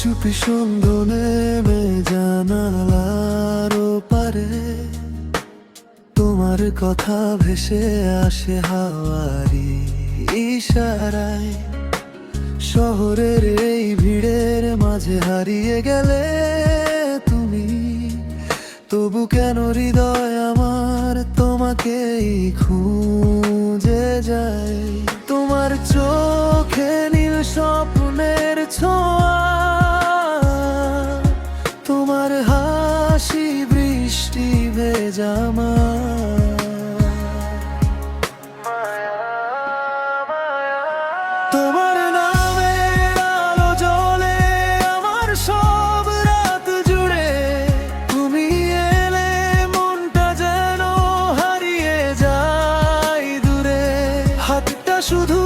চুপি সন্ধ্যা নেমে জানালার ওপারে, তোমার কথা ভেসে আসে হাওয়ারি ইশারায়। শহরের এই ভিড়ের মাঝে হারিয়ে গেলে তুমি, তবু কেন হৃদয় আমার তোমাকেই খুঁজে যায়। তোমার চোখে নীল স্বপ্নের ছোঁয়া, তোমার হাসি বৃষ্টি ভেজা তোমার নামের আলো জ্বলে আমার সব রাত জুড়ে। তুমি এলে মনটা যেন হারিয়ে যায় দূরে। হাতটা শুধু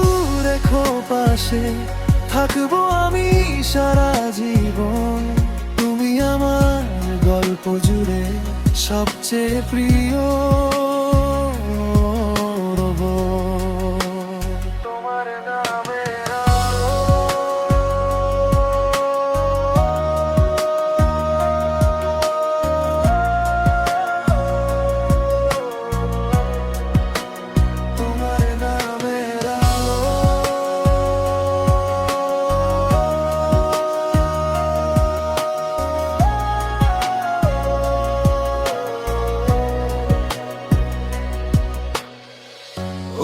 রেখো পাশে, থাকবো আমি সারা জীবন। তুমি আমার গল্প জুড়ে সবচেয়ে প্রিয়। তোমার নামের আলো, তোমার নামের আলো।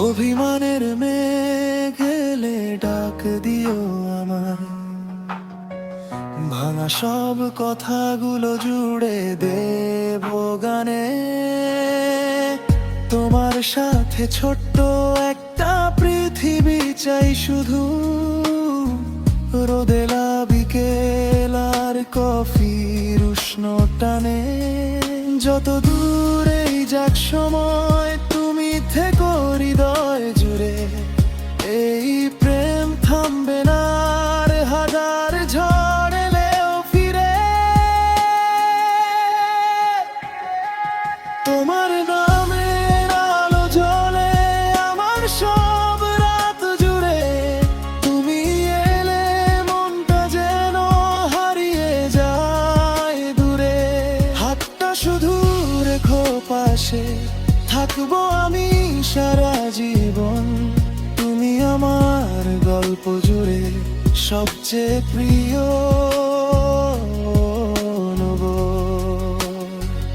অভিমানের মেঘ এলে ডাক দিও আমার, ভাঙা সব কথাগুলো জুড়ে দেব গানে। তোমার সাথে ছোট্ট একটা পৃথিবী চাই শুধু, রোদেলা বিকেল আর কফির উষ্ণ টানে। যত দূরেই যাক সময় তুমি থেকো হৃদয় জুড়ে। এই প্রেম থামবে না আর হাজার ঝড় এলেও ফিরে। তোমার নামের আলো জ্বলে আমার সব রাত জুড়ে। তুমি এলে মনটা যেন হারিয়ে যায় দূরে। হাতটা শুধু রেখো পাশে, থাকবো আমি সারা জীবন। তুমি আমার গল্প জুড়ে সবচেয়ে প্রিয়।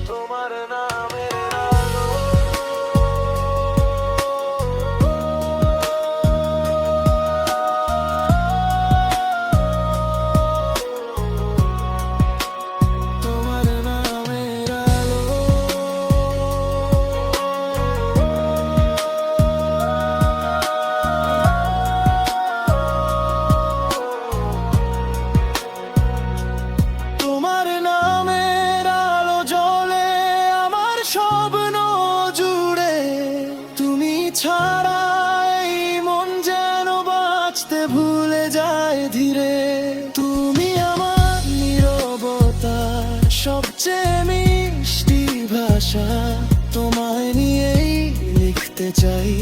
তোমার নামের আলো, তোমার নামের আলো। তোমার নামের আলো জ্বলে আমার স্বপ্ন জুড়ে। তুমি ছাড়া এই মন যেন বাঁচতে ভুলে যায় ধীরে। তুমি আমার নীরবতার সবচেয়ে মিষ্টি ভাষা, তোমায় নিয়েই লিখতে চাই।